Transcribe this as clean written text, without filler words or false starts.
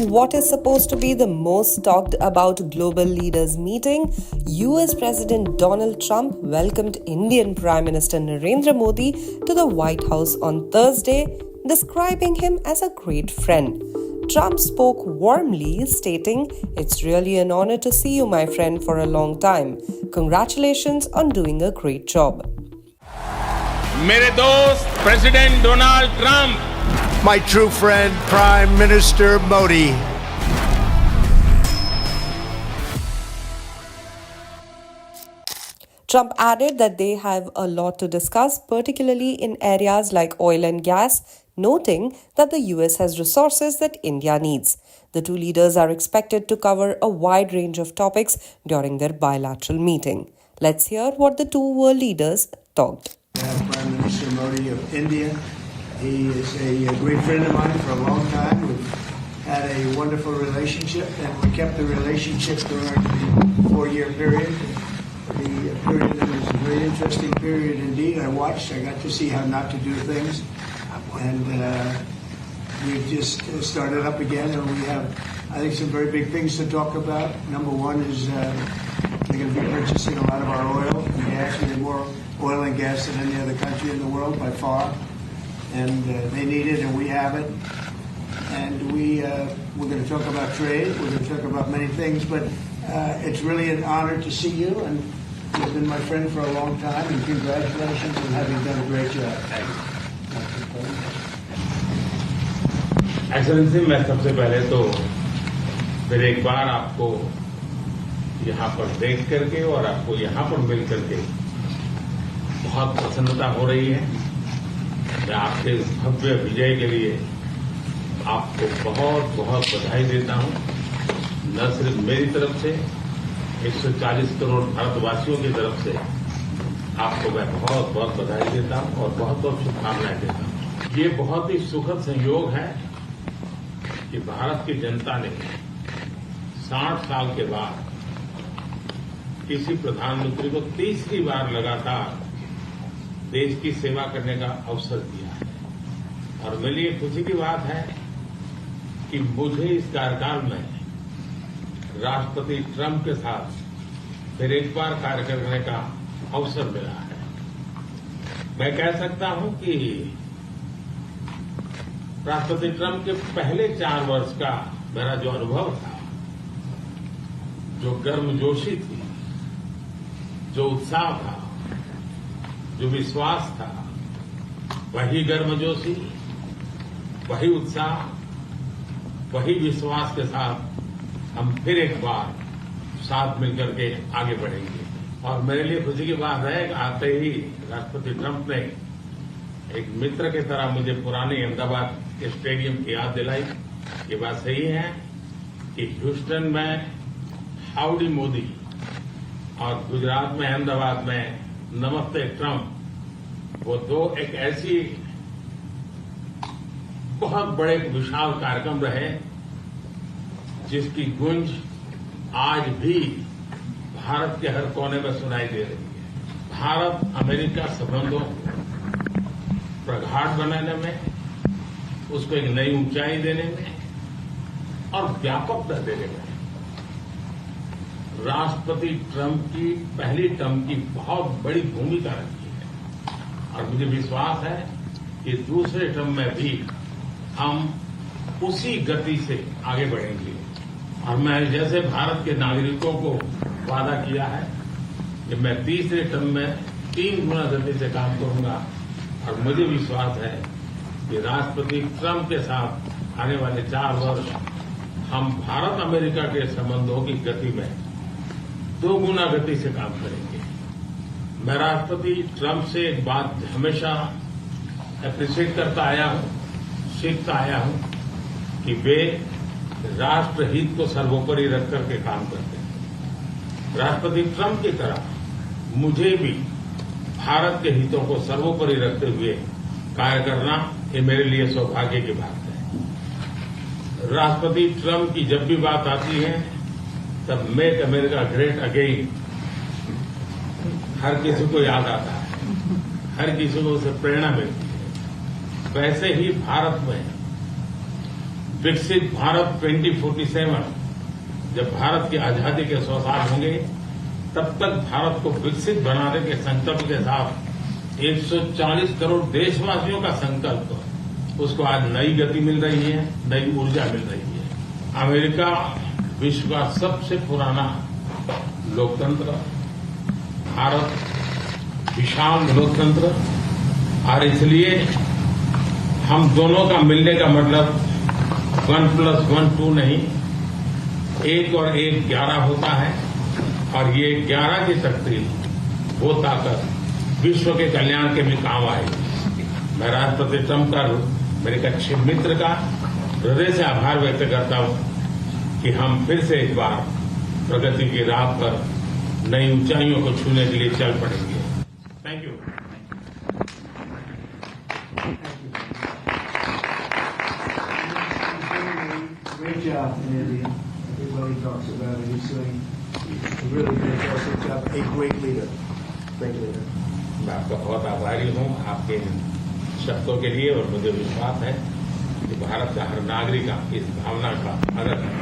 What is supposed to be the most talked about global leaders meeting, US President Donald Trump welcomed Indian Prime Minister Narendra Modi to the White House on Thursday, describing him as a great friend. Trump spoke warmly, stating, "It's really an honor to see you, my friend, for a long time. Congratulations on doing a great job." मेरे दोस्त president Donald Trump, my true friend, Prime Minister Modi. Trump added that they have a lot to discuss, particularly in areas like oil and gas, noting that the US has resources that India needs. The two leaders are expected to cover a wide range of topics during their bilateral meeting. Let's hear what the two world leaders talked. Prime Minister Modi of India. He is a great friend of mine for a long time. We've had a wonderful relationship, and we kept the relationship during the 4-year period. The period that was a very interesting period indeed. I watched. I got to see how not to do things, and we've just started up again, and we have, I think, some very big things to talk about. Number one is they're going to be purchasing a lot of our oil and gas. We have more oil and gas than any other country in the world by far. And they need it, and we have it. And we're going to talk about trade. We're going to talk about many things. But it's really an honor to see you, and you've been my friend for a long time. And congratulations on having done a great job. Excellency, मैं सबसे पहले तो फिर एक बार आपको यहाँ पर देख करके और आपको यहाँ पर मिल करके बहुत प्रसन्नता हो रही है। मैं आपके इस भव्य विजय के लिए आपको बहुत बहुत बधाई देता हूं। न सिर्फ मेरी तरफ से, 140 करोड़ भारतवासियों की तरफ से आपको मैं बहुत बहुत बधाई देता हूं और बहुत बहुत शुभकामनाएं देता हूं। ये बहुत ही सुखद संयोग है कि भारत की जनता ने 60 साल के बाद किसी प्रधानमंत्री को तीसरी बार लगातार देश की सेवा करने का अवसर दिया है। और मेरे लिए खुशी की बात है कि मुझे इस कार्यकाल में राष्ट्रपति ट्रंप के साथ फिर एक बार कार्य करने का अवसर मिला है। मैं कह सकता हूं कि राष्ट्रपति ट्रंप के पहले 4 वर्ष का मेरा जो अनुभव था, जो गर्मजोशी थी, जो उत्साह था, जो विश्वास था, वही गर्मजोशी, वही उत्साह, वही विश्वास के साथ हम फिर एक बार साथ मिलकर के आगे बढ़ेंगे। और मेरे लिए खुशी की बात है कि आते ही राष्ट्रपति ट्रंप ने एक मित्र की तरह मुझे पुराने अहमदाबाद के स्टेडियम की याद दिलाई। ये बात सही है कि ह्यूस्टन में हाउडी मोदी और गुजरात में अहमदाबाद में नमस्ते ट्रंप, वो दो एक ऐसी बहुत बड़े विशाल कार्यक्रम रहे जिसकी गूंज आज भी भारत के हर कोने में सुनाई दे रही है। भारत अमेरिका संबंधों को प्रगाढ़ बनाने में, उसको एक नई ऊंचाई देने में और व्यापकता देने में राष्ट्रपति ट्रंप की पहली टर्म की बहुत बड़ी भूमिका रही है। और मुझे विश्वास है कि दूसरे टर्म में भी हम उसी गति से आगे बढ़ेंगे। और मैं जैसे भारत के नागरिकों को वादा किया है कि मैं तीसरे टर्म में 3 गुना गति से काम करूंगा। और मुझे विश्वास है कि राष्ट्रपति ट्रंप के साथ आने वाले 4 वर्ष हम भारत अमेरिका के संबंधों की गति में 2 गुना गति से काम करेंगे। मैं राष्ट्रपति ट्रंप से एक बात हमेशा अप्रिशिएट करता आया हूं, सीखता आया हूं कि वे राष्ट्रहित को सर्वोपरि रख करके काम करते हैं। राष्ट्रपति ट्रंप की तरह मुझे भी भारत के हितों को सर्वोपरि रखते हुए कार्य करना, ये मेरे लिए सौभाग्य की बात है। राष्ट्रपति ट्रंप की जब भी बात आती है तब मेक अमेरिका ग्रेट अगेन हर किसी को याद आता है, हर किसी को उसे प्रेरणा मिलती है। वैसे ही भारत में विकसित भारत 2047 जब भारत की आजादी के 100 साल होंगे, तब तक भारत को विकसित बनाने के संकल्प के साथ 140 करोड़ देशवासियों का संकल्प, उसको आज नई गति मिल रही है, नई ऊर्जा मिल रही है। अमेरिका विश्व का सबसे पुराना लोकतंत्र, भारत विशाल लोकतंत्र, और इसलिए हम दोनों का मिलने का मतलब 1+1 2 नहीं, 1 और 1 11 होता है, और ये 11 की तकदीर, वो ताकत विश्व के कल्याण के भी काम आएगी। मैं राष्ट्रपति ट्रंप का, मेरे एक अच्छे मित्र का हृदय से आभार व्यक्त करता हूं कि हम फिर से एक बार प्रगति की राह पर नई ऊंचाइयों को छूने के लिए चल पड़ेंगे। Thank you. Great job in India. Everybody talks about it. He's doing a really fantastic job. A great leader. Great leader. मैं आपका बहुत आभारी हूं आपके इन शब्दों के लिए, और मुझे विश्वास है कि भारत का हर नागरिक आपकी इस भावना का आदर